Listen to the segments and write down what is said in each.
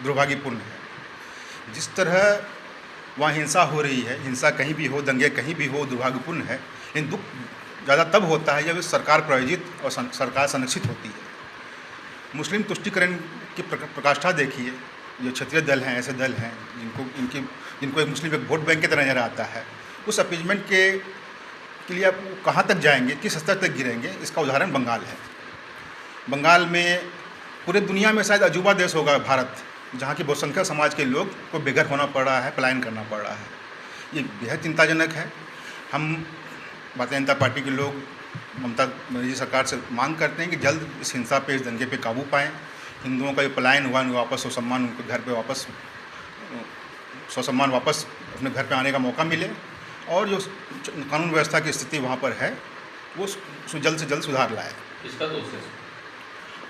दुर्भाग्यपूर्ण है। जिस तरह वहाँ हिंसा हो रही है, हिंसा कहीं भी हो, दंगे कहीं भी हो, दुर्भाग्यपूर्ण है। लेकिन दुख ज़्यादा तब होता है जब सरकार प्रायोजित और सरकार संरक्षित होती है। मुस्लिम तुष्टिकरण की प्रकाष्ठा देखिए, जो क्षत्रिय दल हैं, ऐसे दल हैं जिनको एक मुस्लिम एक वोट बैंक की तरह नजर आता है। उस अपीजमेंट के लिए आप कहाँ तक जाएंगे, किस स्तर तक गिरेंगे, इसका उदाहरण बंगाल है। बंगाल में पूरे दुनिया में शायद अजूबा देश होगा भारत, जहाँ की बहुसंख्यक समाज के लोग को बेघर होना पड़ रहा है, पलायन करना पड़ रहा है। ये बेहद चिंताजनक है। हम भारतीय जनता पार्टी के लोग ममता बनर्जी सरकार से मांग करते हैं कि जल्द इस हिंसा पे, इस दंगे पे काबू पाएँ। हिंदुओं का जो पलायन हुआ, उनको वापस स्वसम्मान, उनको घर पे वापस स्वसम्मान वापस अपने घर पे आने का मौका मिले, और जो कानून व्यवस्था की स्थिति वहाँ पर है वो जल्द से जल्द सुधार लाए। इसका दोष है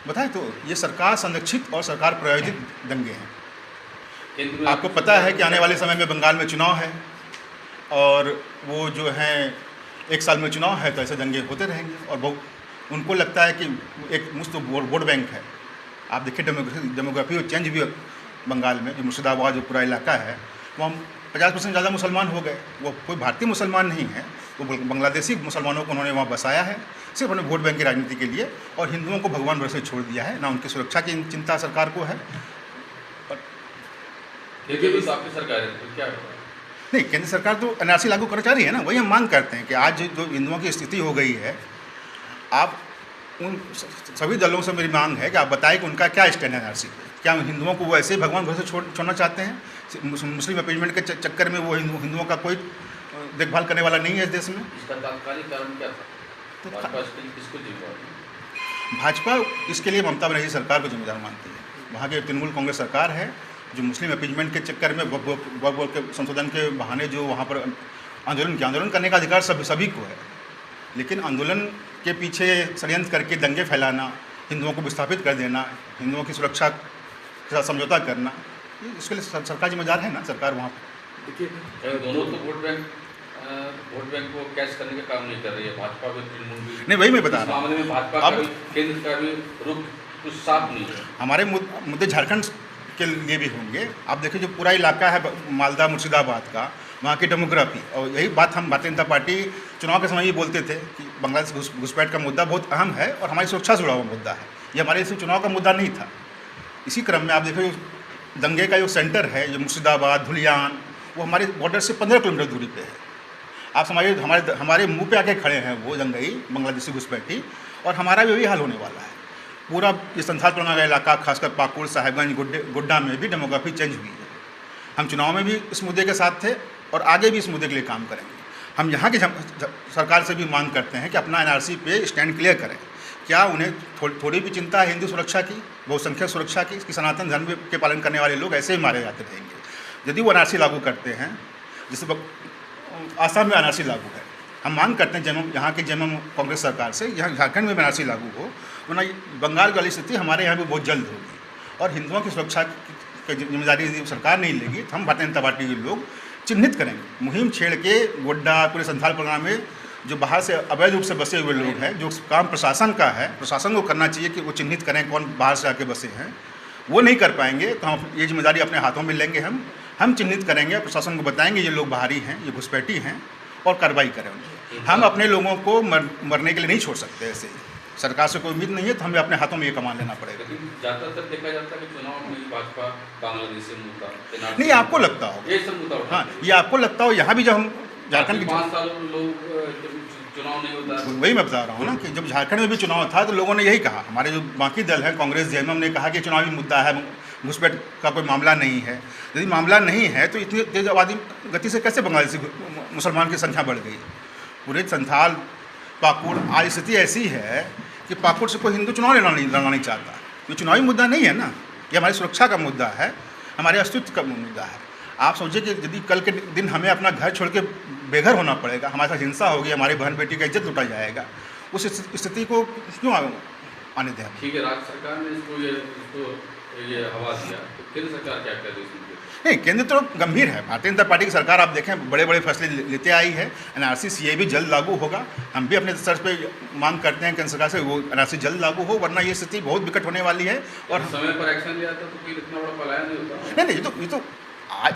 बताएं तो ये सरकार संरक्षित और सरकार प्रायोजित दंगे हैं। आपको पता है कि आने वाले समय में बंगाल में चुनाव है, और वो जो है 1 साल में चुनाव है, तो ऐसे दंगे होते रहेंगे। और उनको लगता है कि एक मुफ्त वोट बैंक है। आप देखिए डेमोग्राफी और चेंज भी बंगाल में, जो मुर्शिदाबाद जो पूरा इलाका है, वहाँ 50% ज़्यादा मुसलमान हो गए। वो कोई भारतीय मुसलमान नहीं है, वो बांग्लादेशी मुसलमानों को उन्होंने वहाँ बसाया है, सिर्फ उन्हें वोट बैंक की राजनीति के लिए, और हिंदुओं को भगवान भरोसे छोड़ दिया है। ना उनकी सुरक्षा की चिंता सरकार को है। आपकी सरकार है तो क्या नहीं, केंद्र सरकार तो एनआरसी लागू करना चाह रही है ना। वही हम मांग करते हैं कि आज जो हिंदुओं की स्थिति हो गई है, आप उन सभी दलों से मेरी मांग है कि आप बताएं कि उनका क्या स्टैंड है एनआरसी पे। क्या हिंदुओं को वो ऐसे ही भगवान भरोसे छोड़ना चाहते हैं? मुस्लिम अपीजमेंट के चक्कर में वो हिंदुओं का कोई देखभाल करने वाला नहीं है इस देश में। इसका तात्कालिक कारण क्या था? भाजपा किसको जिम्मेदार? भाजपा इसके लिए ममता बनर्जी सरकार को जिम्मेदार मानती है। वहाँ की तृणमूल कांग्रेस सरकार है जो मुस्लिम अपीजमेंट के चक्कर में वक्फ के संशोधन के बहाने जो वहाँ पर आंदोलन करने का अधिकार सभी को है, लेकिन आंदोलन के पीछे षड्यंत्र करके दंगे फैलाना, हिंदुओं को विस्थापित कर देना, हिंदुओं की सुरक्षा के साथ समझौता करना, इसके लिए सरकार जिम्मेदार है ना। सरकार वहाँ पर देखिए दोनों तो वोट बैंक को कैश करने का काम नहीं कर रही है, भाजपा भी तृणमूल भी नहीं। वही मैं बता रहा हूँ, मामले में भाजपा का भी केंद्र का भी रुख कुछ साफ नहीं है। हमारे मुद्दे झारखंड के लिए भी होंगे। आप देखिए जो पूरा इलाका है मालदा मुर्शिदाबाद का, वहाँ की डेमोग्राफी, और यही बात हम भारतीय जनता पार्टी चुनाव के समय ही बोलते थे कि बांग्लादेश घुसपैठ का मुद्दा बहुत अहम है और हमारी सुरक्षा से जुड़ा हुआ मुद्दा है। ये हमारे सिर्फ चुनाव का मुद्दा नहीं था। इसी क्रम में आप देखिए दंगे का जो सेंटर है, जो मुर्शिदाबाद, धुलियान, वो हमारे बॉर्डर से 15 किलोमीटर दूरी पे है। आप हमारे मुंह पे आके खड़े हैं वो दंगई बांग्लादेशी घुसपैठी, और हमारा भी वही हाल होने वाला है। पूरा ये संथाल परगना का इलाका, खासकर पाकुड़, साहेबगंज, गोड्डा में भी डेमोग्राफी चेंज हुई है। हम चुनाव में भी इस मुद्दे के साथ थे और आगे भी इस मुद्दे के लिए काम करेंगे। हम यहाँ की सरकार से भी मांग करते हैं कि अपना एनआरसी पे स्टैंड क्लियर करें। क्या उन्हें थोड़ी भी चिंता है हिंदू सुरक्षा की, बहुसंख्यक सुरक्षा की? कि सनातन धर्म के पालन करने वाले लोग ऐसे ही मारे जाते रहेंगे यदि वो एनआरसी लागू करते हैं। जैसे आसाम में एनआरसी लागू है, हम मांग करते हैं यहाँ की जन्म कांग्रेस सरकार से, यहाँ झारखंड में एनआरसी लागू हो, वरना बंगाल वाली स्थिति हमारे यहाँ भी बहुत जल्द होगी। और हिंदुओं की सुरक्षा की जिम्मेदारी यदि सरकार नहीं लेगी तो हम भारतीय जनता पार्टी के लोग चिन्हित करेंगे, मुहिम छेड़ के गोड्डा, पूरे संथाल परगना में जो बाहर से अवैध रूप से बसे हुए लोग हैं, जो काम प्रशासन का है, प्रशासन को करना चाहिए कि वो चिन्हित करें कौन बाहर से आके बसे हैं। वो नहीं कर पाएंगे तो हम ये जिम्मेदारी अपने हाथों में लेंगे। हम चिन्हित करेंगे, प्रशासन को बताएंगे ये लोग बाहरी हैं, ये घुसपैठी हैं, और कार्रवाई करें उनकी। हम अपने लोगों को मरने के लिए नहीं छोड़ सकते। ऐसे सरकार से कोई उम्मीद नहीं है तो हमें अपने हाथों में ये कमान लेना पड़ेगा। ज़्यादातर देखा जाता है कि चुनाव में भाजपा बांग्लादेश से मुद्दा नहीं, आपको लगता हो, ये सब मुद्दा, हाँ, ये आपको लगता हो। यहाँ भी जब हम झारखंड 5 साल लोग चुनाव नहीं होता, वही मैं बता रहा हूँ ना कि जब झारखंड में भी चुनाव था तो लोगों ने यही कहा, हमारे जो बाकी दल हैं, कांग्रेस, जेएमएम ने कहा कि चुनावी मुद्दा है, घुसपैठ का कोई मामला नहीं है। यदि मामला नहीं है तो इतनी तेज आबादी गति से कैसे बांग्लादेशी मुसलमान की संख्या बढ़ गई? पूरे संथाल, पाकुड़, आज स्थिति ऐसी है कि पाकुड़ से कोई हिंदू चुनाव लड़ना नहीं चाहता। ये चुनावी मुद्दा नहीं है ना, ये हमारी सुरक्षा का मुद्दा है, हमारे अस्तित्व का मुद्दा है। आप सोचिए कि यदि कल के दिन हमें अपना घर छोड़ के बेघर होना पड़ेगा, हमारे साथ हिंसा होगी, हमारी बहन बेटी का इज्जत लूटा जाएगा, उस स्थिति को क्यों आने दें? ठीक है, राज्य सरकार ने इसको ये हवा दिया, तो केंद्र सरकार क्या कर रही है इसमें? नहीं, केंद्र तो गंभीर है। भारतीय जनता पार्टी की सरकार आप देखें बड़े बड़े फैसले लेते आई है। एनआरसी सीए भी जल्द लागू होगा। हम भी अपने स्तर पे मांग करते हैं केंद्र सरकार से वो एनआरसी जल्द लागू हो, वरना ये स्थिति बहुत विकट होने वाली है। और समय पर एक्शन लिया था तो फिर इतना बड़ा पलायन नहीं होता। नहीं,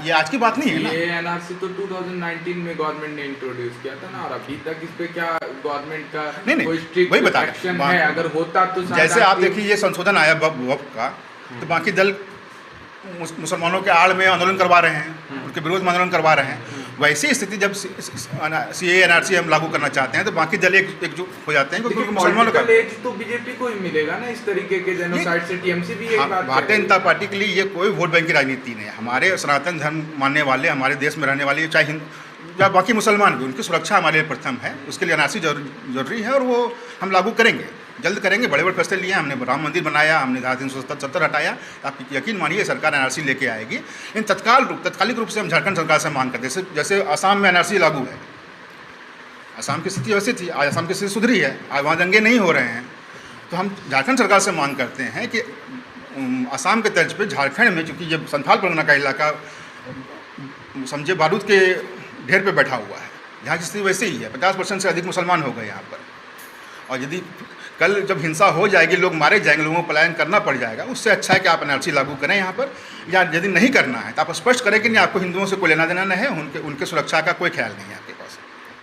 ये आज की बात नहीं है ना। ये एनआरसी तो 2019 में गवर्नमेंट ने इंट्रोड्यूस किया था ना, और अभी तक इस पे क्या गवर्नमेंट का नहीं, कोई वही स्ट्रिक्ट बता रहे हैं। एक्शन है? अगर होता तो शायद जैसे आप आज देखिए ये संशोधन आया वक्फ का, तो बाकी दल मुसलमानों के आड़ में आंदोलन करवा रहे हैं, उनके विरोध में आंदोलन करवा रहे हैं। वैसी स्थिति जब सीए एनआरसी हम लागू करना चाहते हैं तो बाकी दल एकजुट हो जाते हैं, क्योंकि मुसलमानों का एज तो बीजेपी को ही मिलेगा ना इस तरीके के जेनोसाइड से। टीएमसी भी एक बात भारतीय जनता पार्टी के लिए ये कोई वोट बैंक की राजनीति नहीं है। हमारे सनातन धर्म मानने वाले, हमारे देश में रहने वाले, चाहे हिंदू या बाकी मुसलमान भी, उनकी सुरक्षा हमारे लिए प्रथम है। उसके लिए एनआरसी जरूरी है और वो हम लागू करेंगे, जल्द करेंगे। बड़े बड़े फैसले लिए, हमने राम मंदिर बनाया, हमने धारा 370 हटाया। आप यकीन मानिए सरकार एनआरसी लेके आएगी। इन तत्कालिक रूप से हम झारखंड सरकार से मांग करते हैं, जैसे असम में एनआरसी लागू है। असम की स्थिति वैसी थी, आज असम की स्थिति सुधरी है, आज वहाँ दंगे नहीं हो रहे हैं। तो हम झारखंड सरकार से मांग करते हैं कि असम के तर्ज पे झारखंड में, चूँकि ये संथाल परगना का इलाका समझे बारूद के ढेर पे बैठा हुआ है, जहाँ की स्थिति वैसे ही है। 50% से अधिक मुसलमान हो गए यहाँ पर। और यदि कल जब हिंसा हो जाएगी, लोग मारे जाएंगे, लोगों को पलायन करना पड़ जाएगा, उससे अच्छा है कि आप एनआरसी लागू करें यहाँ पर। या यदि नहीं करना है तो आप स्पष्ट करें कि नहीं, आपको हिंदुओं से कोई लेना देना नहीं है, उनके सुरक्षा का कोई ख्याल नहीं है।